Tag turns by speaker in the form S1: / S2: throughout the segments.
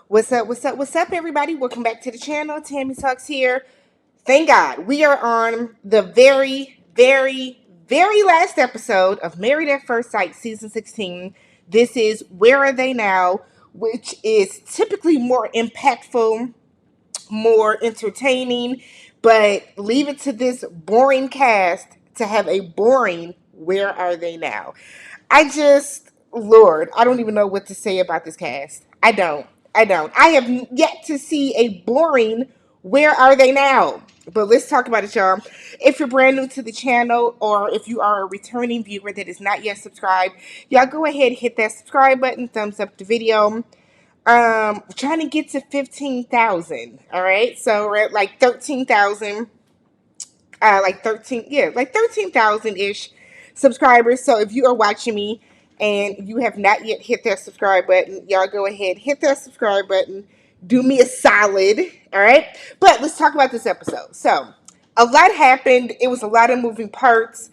S1: What's up? What's up? What's up, everybody? Welcome back to the channel. Tammy Talks here. Thank God we are on the very last episode of Married at First Sight season 16. This is Where Are They Now, which is typically more impactful, more entertaining, but leave it to this boring cast to have a boring Where Are They Now. Lord, I don't even know what to say about this cast. I don't. I have yet to see a boring Where Are They Now? But let's talk about it, y'all. If you're brand new to the channel or if you are a returning viewer that is not yet subscribed, y'all go ahead, hit that subscribe button, thumbs up the video. Trying to get to 15,000. All right, so we're at like 13,000. Like 13, yeah, like 13,000 ish subscribers. So if you are watching me and you have not yet hit that subscribe button, y'all go ahead, hit that subscribe button. Do me a solid. All right, but let's talk about this episode. So a lot happened. It was a lot of moving parts.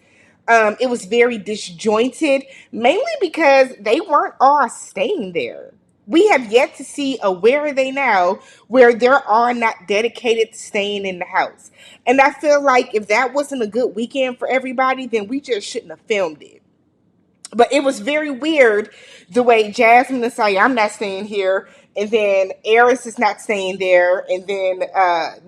S1: It was very disjointed, mainly because they weren't all staying there. We have yet to see a Where Are They Now where they're all not dedicated to staying in the house. And I feel like if that wasn't a good weekend for everybody, then we just shouldn't have filmed it. But it was very weird the way Jasmine is like, I'm not staying here. And then Eris is not staying there. And then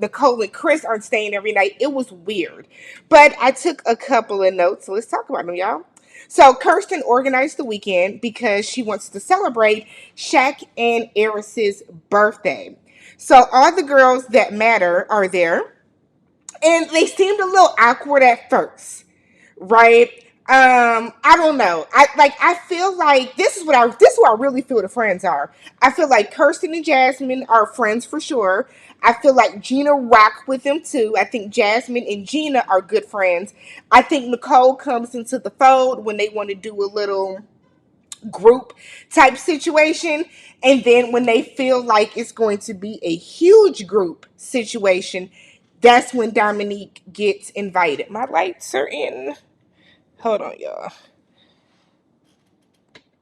S1: Nicole and Chris aren't staying every night. It was weird. But I took a couple of notes. So let's talk about them, y'all. So Kirsten organized the weekend because she wants to celebrate Shaq and Eris's birthday. So all the girls that matter are there. And they seemed a little awkward at first, right? I don't know. I feel like this is what I really feel the friends are. I feel like Kirsten and Jasmine are friends for sure. I feel like Gina rock with them too. I think Jasmine and Gina are good friends. I think Nicole comes into the fold when they want to do a little group type situation. And then when they feel like it's going to be a huge group situation, that's when Dominique gets invited. My lights are in. Hold on, y'all.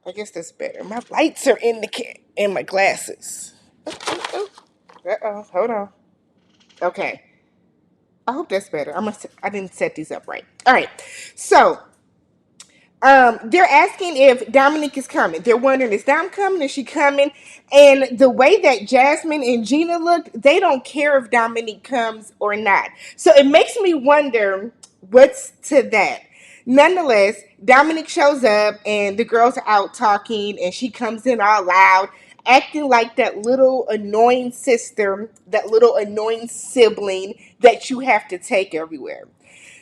S1: I guess that's better. My lights are in my glasses. Uh-oh. Hold on. Okay. I hope that's better. I didn't set these up right. All right. So, they're asking if Dominique is coming. They're wondering, is Dom coming? Is she coming? And the way that Jasmine and Gina looked, they don't care if Dominique comes or not. So it makes me wonder what's to that. Nonetheless, Dominique shows up and the girls are out talking and she comes in all loud, acting like that little annoying sister, that little annoying sibling that you have to take everywhere.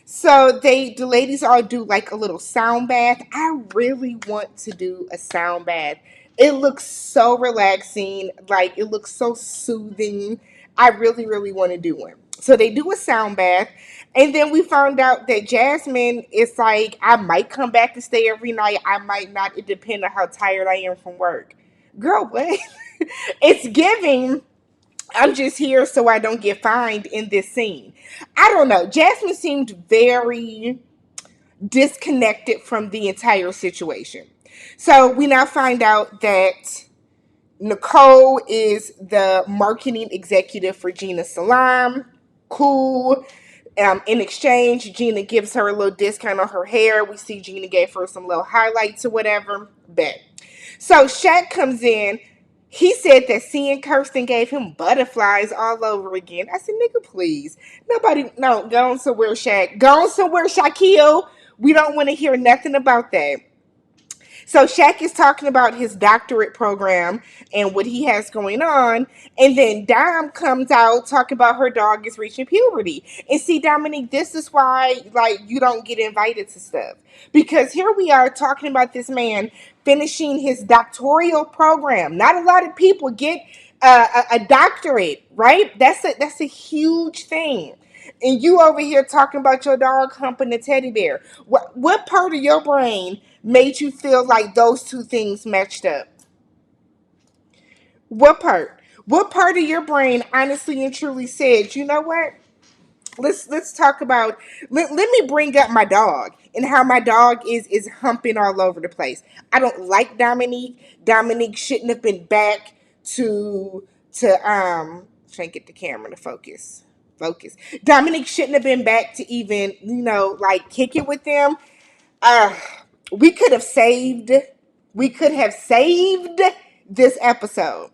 S1: So the ladies all do like a little sound bath. I really want to do a sound bath. It looks so relaxing, like it looks so soothing. I really want to do one. So they do a sound bath, and then we found out that Jasmine is like, I might come back to stay every night. I might not. It depends on how tired I am from work. Girl, what? It's giving. I'm just here so I don't get fined in this scene. I don't know. Jasmine seemed very disconnected from the entire situation. So we now find out that Nicole is the marketing executive for Gina Salam. Cool. In exchange, Gina gives her a little discount on her hair. We see Gina gave her some little highlights or whatever. Bet. So Shaq comes in. He said that seeing Kirsten gave him butterflies all over again. I said, nigga, please. Nobody, no, go on somewhere, Shaq. Go on somewhere, Shaquille. We don't want to hear nothing about that. So Shaq is talking about his doctorate program and what he has going on. And then Dom comes out talking about her dog is reaching puberty. And see, Dominique, this is why, like, you don't get invited to stuff. Because here we are talking about this man finishing his doctoral program. Not a lot of people get a doctorate, right? That's a huge thing. And you over here talking about your dog humping a teddy bear. What part of your brain made you feel like those two things matched up? What part? What part of your brain honestly and truly said, you know what? Let's talk about let me bring up my dog and how my dog is humping all over the place. I don't like Dominique. Dominique shouldn't have been back to trying to get the camera to focus. Focus. Dominic shouldn't have been back to even, like kick it with them. Uh we could have saved this episode.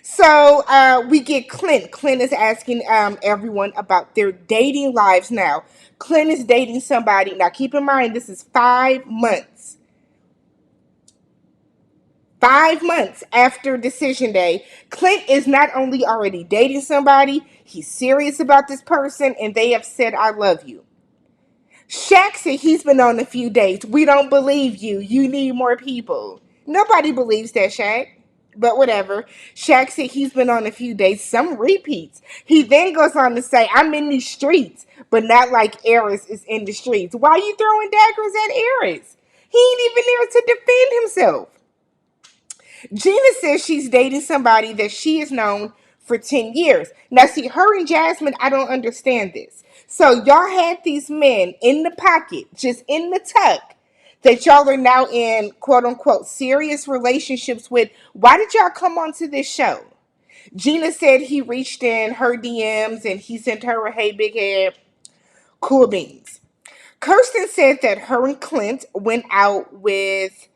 S1: So we get Clint. Clint is asking everyone about their dating lives now. Clint is dating somebody. Now keep in mind, this is 5 months. 5 months after decision day. Clint is not only already dating somebody, he's serious about this person, and they have said, I love you. Shaq said he's been on a few dates. We don't believe you. You need more people. Nobody believes that, Shaq. But whatever. Shaq said he's been on a few dates, some repeats. He then goes on to say, I'm in these streets, but not like Aris is in the streets. Why are you throwing daggers at Aris? He ain't even there to defend himself. Gina says she's dating somebody that she has known for 10 years. Now, see, her and Jasmine, I don't understand this. So, y'all had these men in the pocket, just in the tuck, that y'all are now in quote unquote serious relationships with. Why did y'all come onto this show? Gina said he reached in her DMs and he sent her a hey big head, cool beans. Kirsten said that her and Clint went out with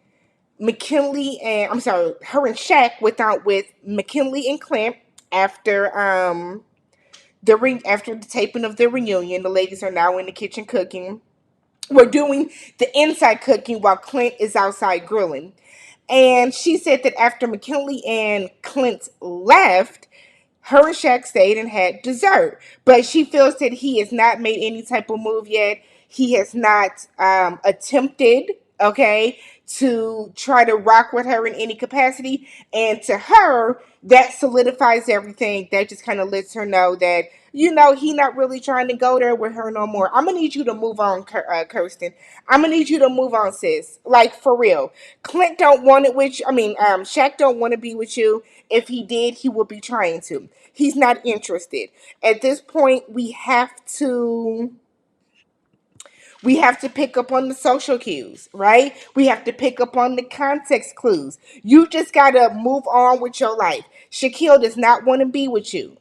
S1: McKinley and her and Shaq went out with McKinley and Clint after after the taping of their reunion. The ladies are now in the kitchen cooking. We're doing the inside cooking while Clint is outside grilling. And she said that after McKinley and Clint left, her and Shaq stayed and had dessert. But she feels that he has not made any type of move yet. He has not attempted, okay, to try to rock with her in any capacity. And to her, that solidifies everything. That just kind of lets her know that, he not really trying to go there with her no more. I'm going to need you to move on, Kirsten. I'm going to need you to move on, sis. Like, for real. Clint don't want it with you. Shaq don't want to be with you. If he did, he would be trying to. He's not interested. At this point, we have to pick up on the social cues, right? We have to pick up on the context clues. You just got to move on with your life. Shaquille does not want to be with you.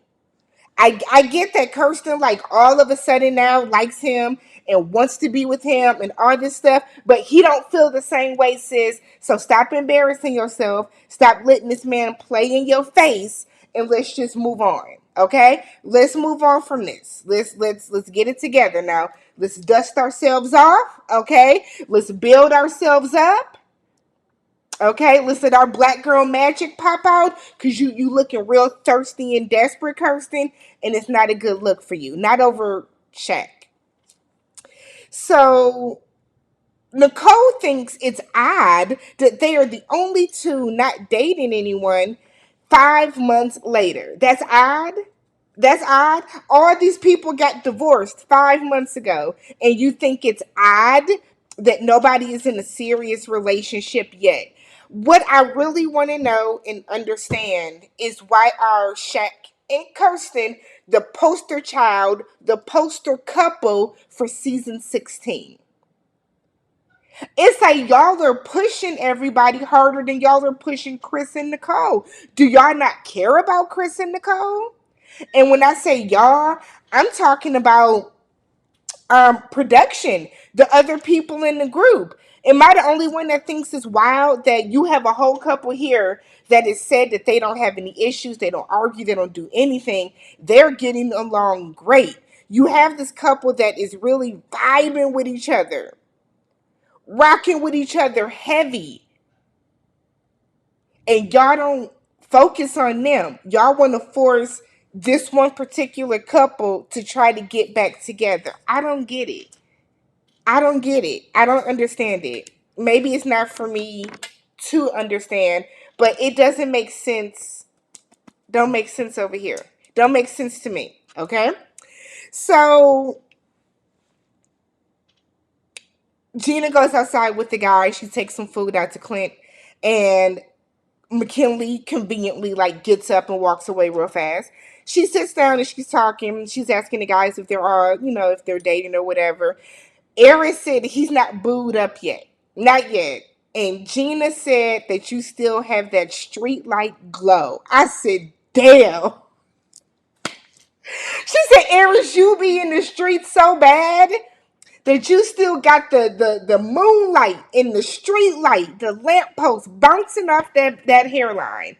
S1: I get that Kirsten, like, all of a sudden now likes him and wants to be with him and all this stuff, but he don't feel the same way, sis. So stop embarrassing yourself. Stop letting this man play in your face, and let's just move on. Okay? Let's move on from this. Let's get it together now. Let's dust ourselves off. Okay? Let's build ourselves up. Okay, let's let our black girl magic pop out, because you looking real thirsty and desperate, Kirsten, and it's not a good look for you. Not over Shaq. So Nicole thinks it's odd that they are the only two not dating anyone 5 months later. That's odd. That's odd. All these people got divorced 5 months ago, and you think it's odd that nobody is in a serious relationship yet. What I really want to know and understand is why are Shaq and Kirsten the poster child, the poster couple for season 16. It's like y'all are pushing everybody harder than y'all are pushing Chris and Nicole. Do y'all not care about Chris and Nicole? And when I say y'all, I'm talking about production, the other people in the group. Am I the only one that thinks it's wild that you have a whole couple here that is said that they don't have any issues, they don't argue, they don't do anything, they're getting along great. You have this couple that is really vibing with each other, rocking with each other heavy, and y'all don't focus on them. Y'all want to force this one particular couple to try to get back together. I don't get it. I don't get it. I don't understand it. Maybe it's not for me to understand, but it doesn't make sense. Don't make sense over here. Don't make sense to me. Okay? So Gina goes outside with the guy. She takes some food out to Clint, and McKinley conveniently gets up and walks away real fast. She sits down and she's talking. She's asking the guys if they're dating or whatever. Aaron said he's not booed up yet. Not yet. And Gina said that you still have that street light glow. I said, damn. She said, Eris, you be in the street so bad that you still got the moonlight and the street light, the lamppost bouncing off that hairline.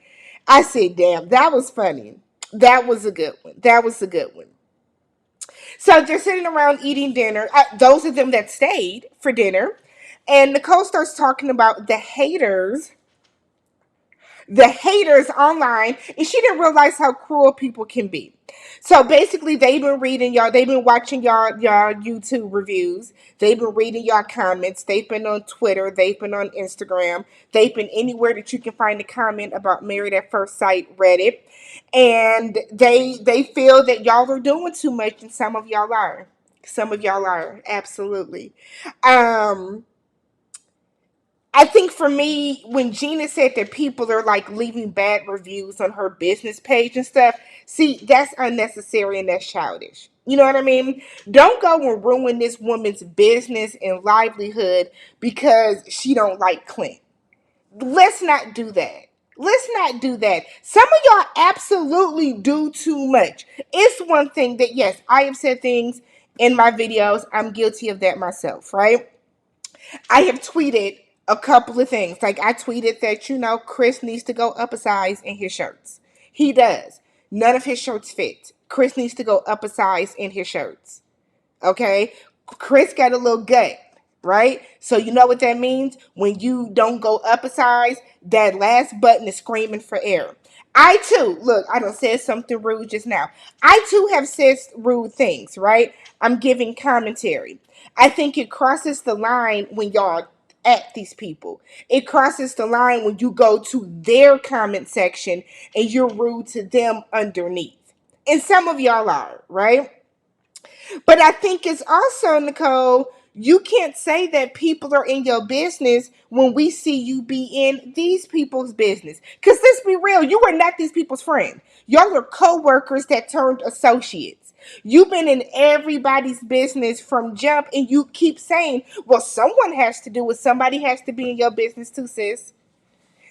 S1: I said, damn, that was funny. That was a good one. That was a good one. So they're sitting around eating dinner. Those of them that stayed for dinner. And Nicole starts talking about the haters online, and she didn't realize how cruel people can be. So basically, they've been watching y'all YouTube reviews, they've been reading y'all comments, they've been on Twitter, they've been on Instagram, they've been anywhere that you can find a comment about Married at First Sight, Reddit, and they feel that y'all are doing too much, and some of y'all are. Some of y'all are absolutely. Um, I think for me, when Gina said that people are like leaving bad reviews on her business page and stuff, see, that's unnecessary and that's childish. You know what I mean? Don't go and ruin this woman's business and livelihood because she don't like Clint. Let's not do that. Let's not do that. Some of y'all absolutely do too much. It's one thing that, yes, I have said things in my videos. I'm guilty of that myself, right? I have tweeted a couple of things. Like I tweeted that, Chris needs to go up a size in his shirts. He does. None of his shirts fit. Chris needs to go up a size in his shirts. Okay? Chris got a little gut, right? So you know what that means? When you don't go up a size, that last button is screaming for air. I too, look, I done said something rude just now. I too have said rude things, right? I'm giving commentary. I think it crosses the line when y'all at these people. It crosses the line when you go to their comment section and you're rude to them underneath. And some of y'all are, right? But I think it's also, Nicole, you can't say that people are in your business when we see you be in these people's business. Because let's be real, you are not these people's friend. Y'all are co-workers that turned associates. You've been in everybody's business from jump, and you keep saying, well, someone has to do it. Somebody has to be in your business too, sis.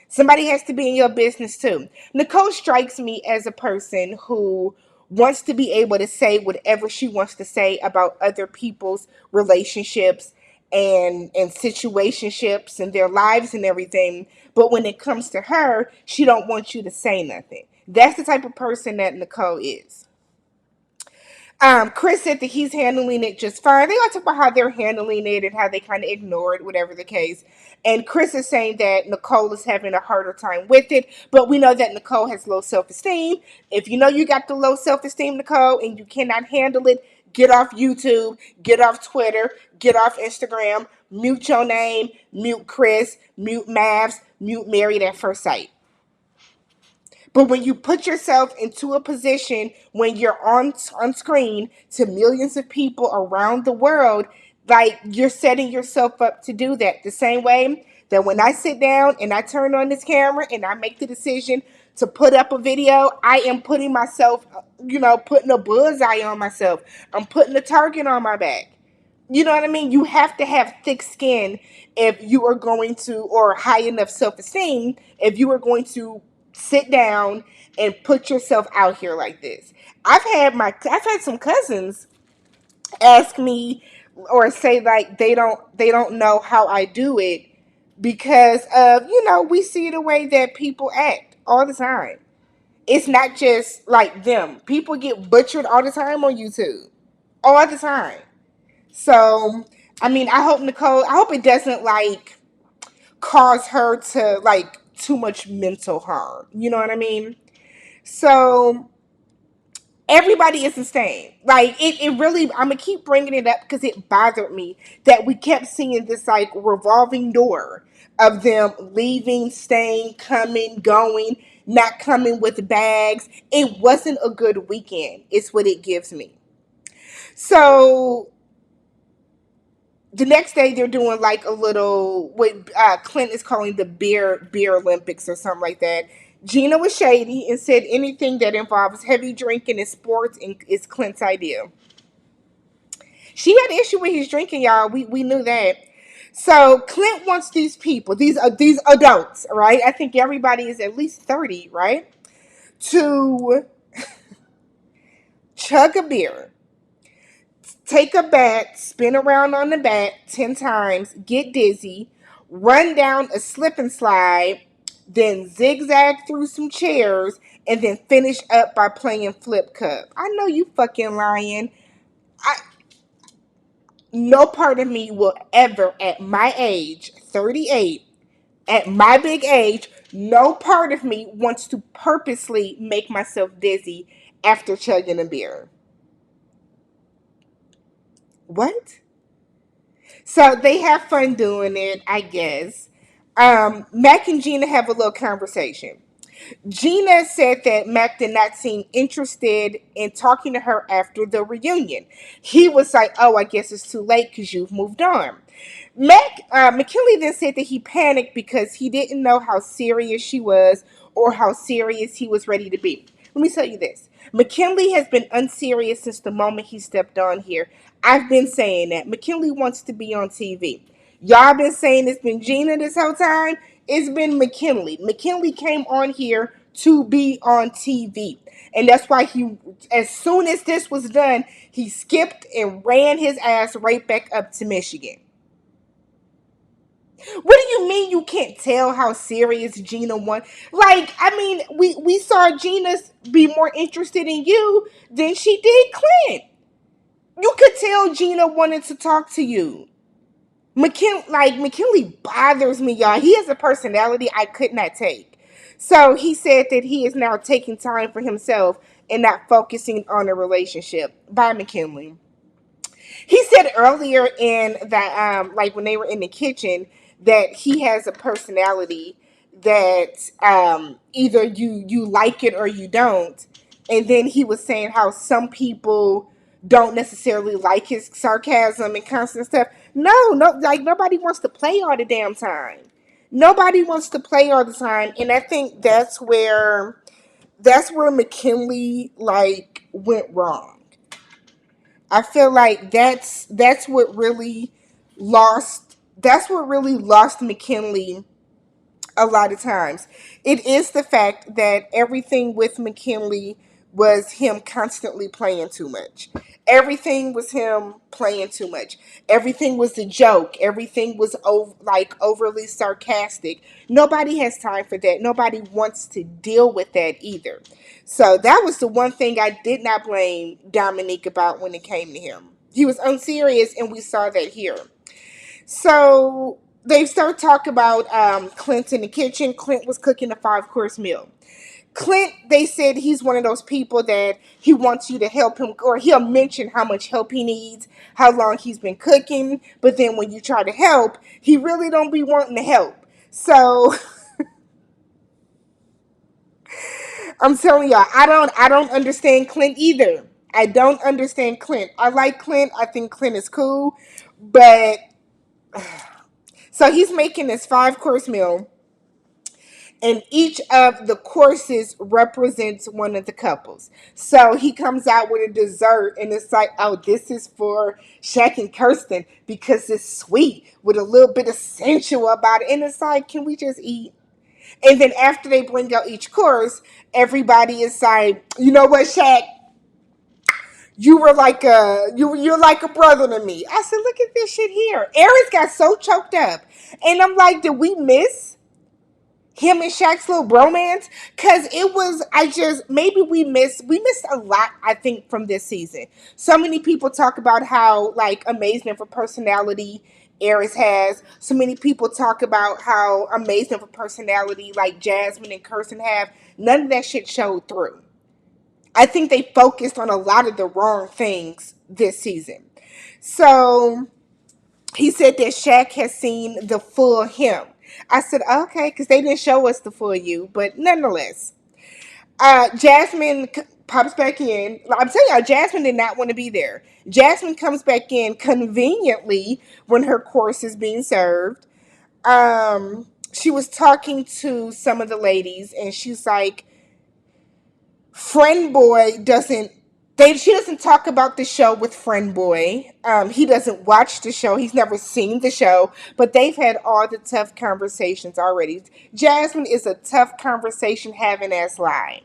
S1: Somebody has to be in your business too. Nicole strikes me as a person who wants to be able to say whatever she wants to say about other people's relationships and situationships and their lives and everything. But when it comes to her, she don't want you to say nothing. That's the type of person that Nicole is. Chris said that he's handling it just fine. They all talk about how they're handling it and how they kind of ignore it, whatever the case. And Chris is saying that Nicole is having a harder time with it, but we know that Nicole has low self-esteem. If you know you got the low self-esteem, Nicole, and you cannot handle it, get off YouTube, get off Twitter, get off Instagram, mute your name, mute Chris, mute MAFS, mute Married at First Sight. But when you put yourself into a position when you're on screen to millions of people around the world, like you're setting yourself up to do that. The same way that when I sit down and I turn on this camera and I make the decision to put up a video, I am putting myself, putting a bullseye on myself. I'm putting a target on my back. You know what I mean? You have to have thick skin if you are going to, or high enough self-esteem, if you are going to sit down and put yourself out here like this. I've had some cousins ask me or say like they don't know how I do it because of, we see the way that people act all the time. It's not just like them. People get butchered all the time on YouTube. All the time. So, I mean, I hope it doesn't like cause her to like too much mental harm. You know what I mean? So, everybody is the same. Like, it really, I'm gonna keep bringing it up because it bothered me that we kept seeing this like revolving door of them leaving, staying, coming, going, not coming with bags. It wasn't a good weekend, it's what it gives me. So, the next day they're doing like a little what Clint is calling the beer Olympics or something like that. Gina was shady and said anything that involves heavy drinking and sports is Clint's idea. She had an issue with his drinking, y'all. We knew that. So Clint wants these people, these adults, right? I think everybody is at least 30, right? To chug a beer, take a bat, spin around on the bat 10 times, get dizzy, run down a slip and slide, then zigzag through some chairs, and then finish up by playing flip cup. I know you fucking lying. I No part of me will ever, at my age, 38, at my big age, no part of me wants to purposely make myself dizzy after chugging a beer. What? So they have fun doing it, I guess. Mac and Gina have a little conversation. Gina said that Mac did not seem interested in talking to her after the reunion. He was like, "Oh, I guess it's too late because you've moved on." McKinley then said that he panicked because he didn't know how serious she was or how serious he was ready to be. Let me tell you this. McKinley has been unserious since the moment he stepped on here. I've been saying that. McKinley wants to be on TV. Y'all been saying it's been Gina this whole time. It's been McKinley. McKinley came on here to be on TV. And that's why as soon as this was done, he skipped and ran his ass right back up to Michigan. What do you mean you can't tell how serious Gina wants? Like, I mean, we saw Gina be more interested in you than she did Clint. You could tell Gina wanted to talk to you. McKinley bothers me, y'all. He has a personality I could not take. So he said that he is now taking time for himself and not focusing on a relationship. Bye, McKinley. He said earlier in that, like when they were in the kitchen, that he has a personality that either you like it or you don't. And then he was saying how some people don't necessarily like his sarcasm and constant stuff. No, like nobody wants to play all the damn time. Nobody wants to play all the time, and I think that's where McKinley like went wrong. I feel like that's what really lost McKinley a lot of times. It is the fact that everything with McKinley was him constantly playing too much. Everything was him playing too much. Everything was a joke. Everything was overly sarcastic. Nobody has time for that. Nobody wants to deal with that either. So that was the one thing I did not blame Dominique about when it came to him. He was unserious, and we saw that here. So they start talking about Clint in the kitchen. Clint was cooking a 5-course meal. Clint, they said he's one of those people that he wants you to help him, or he'll mention how much help he needs, how long he's been cooking, but then when you try to help, he really don't be wanting to help. So I'm telling y'all, I don't understand Clint either. I don't understand Clint. I like Clint. I think Clint is cool, but so he's making this 5-course meal, and each of the courses represents one of the couples. So he comes out with a dessert, and it's like, oh, this is for Shaq and Kirsten because it's sweet with a little bit of sensual about it. And it's like, can we just eat? And then after they bring out each course, everybody is like, you know what, Shaq? You're like a brother to me. I said, look at this shit here. Aries got so choked up. And I'm like, did we miss him and Shaq's little bromance? Cause it was, maybe we missed a lot, I think, from this season. So many people talk about how like amazing of a personality Aries has. So many people talk about how amazing of a personality like Jasmine and Kirsten have. None of that shit showed through. I think they focused on a lot of the wrong things this season. So he said that Shaq has seen the full him. I said, okay, because they didn't show us the full you, but nonetheless. Jasmine pops back in. I'm telling y'all, Jasmine did not want to be there. Jasmine comes back in conveniently when her course is being served. She was talking to some of the ladies, and she's like, friend boy doesn't She doesn't talk about the show with Friend Boy. He doesn't watch the show. He's never seen the show, but they've had all the tough conversations already. Jasmine is a tough conversation having ass lie.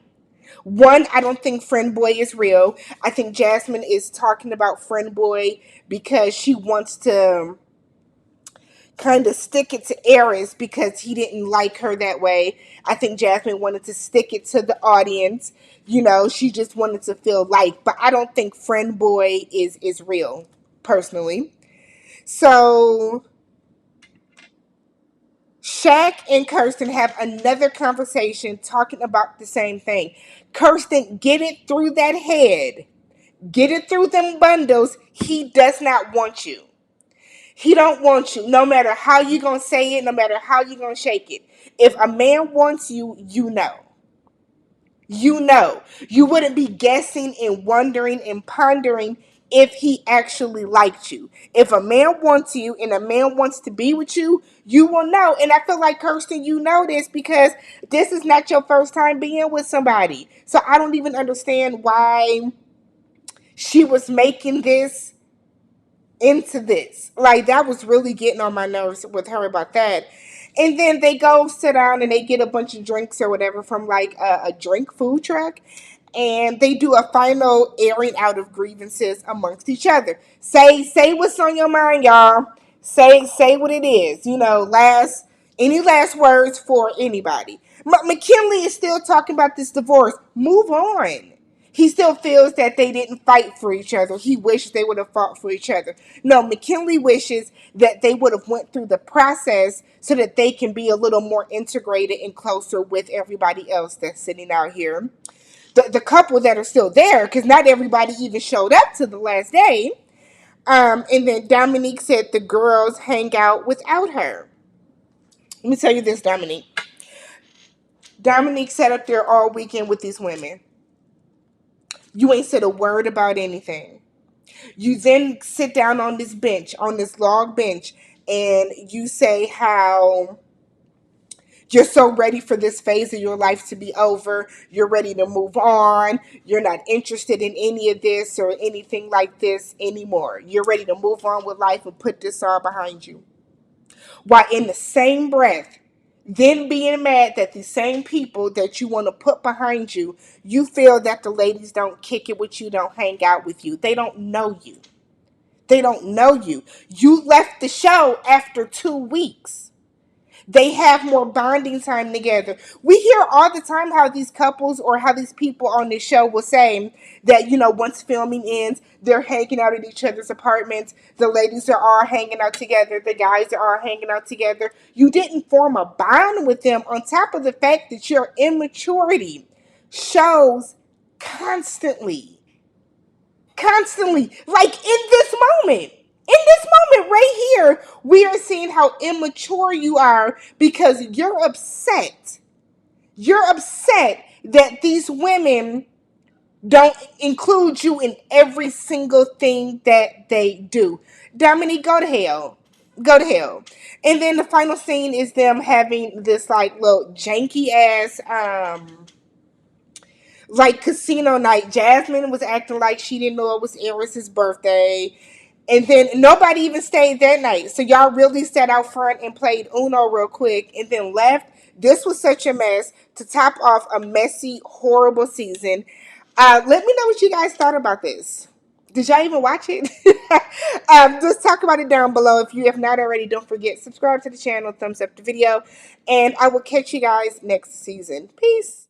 S1: One, I don't think Friend Boy is real. I think Jasmine is talking about Friend Boy because she wants to kind of stick it to Aries because he didn't like her that way. I think Jasmine wanted to stick it to the audience. You know, she just wanted to feel liked. But I don't think Friend Boy is real, personally. So Shaq and Kirsten have another conversation talking about the same thing. Kirsten, get it through that head. Get it through them bundles. He does not want you. He don't want you, no matter how you gonna say it, no matter how you gonna shake it. If a man wants you, you know. You know. You wouldn't be guessing and wondering and pondering if he actually liked you. If a man wants you and a man wants to be with you, you will know. And I feel like, Kirsten, you know this because this is not your first time being with somebody. So I don't even understand why she was making this into this. Like, that was really getting on my nerves with her about that. And then they go sit down and they get a bunch of drinks or whatever from like a drink food truck. And they do a final airing out of grievances amongst each other. Say what's on your mind, y'all. Say what it is. You know, any last words for anybody. McKinley is still talking about this divorce. Move on. He still feels that they didn't fight for each other. He wishes they would have fought for each other. No, McKinley wishes that they would have went through the process so that they can be a little more integrated and closer with everybody else that's sitting out here. The couple that are still there, because not everybody even showed up to the last day. And then Dominique said the girls hang out without her. Let me tell you this, Dominique. Dominique sat up there all weekend with these women. You ain't said a word about anything. You then sit down on this bench, on this log bench, and you say how you're so ready for this phase of your life to be over. You're ready to move on. You're not interested in any of this or anything like this anymore. You're ready to move on with life and put this all behind you. While in the same breath, then being mad that the same people that you want to put behind you, you feel that the ladies don't kick it with you, don't hang out with you. They don't know you. They don't know you. You left the show after 2 weeks. They have more bonding time together. We hear all the time how these couples or how these people on this show will say that, you know, once filming ends, they're hanging out at each other's apartments. The ladies are all hanging out together. The guys are all hanging out together. You didn't form a bond with them on top of the fact that your immaturity shows constantly. Constantly. Like in this moment. In this moment right here, we are seeing how immature you are because you're upset. You're upset that these women don't include you in every single thing that they do. Dominique, go to hell. Go to hell. And then the final scene is them having this like little janky ass like casino night. Jasmine was acting like she didn't know it was Eris's birthday. And then nobody even stayed that night. So y'all really sat out front and played Uno real quick and then left. This was such a mess to top off a messy, horrible season. Let me know what you guys thought about this. Did y'all even watch it? Just talk about it down below. If you have not already, don't forget, subscribe to the channel, thumbs up the video, and I will catch you guys next season. Peace.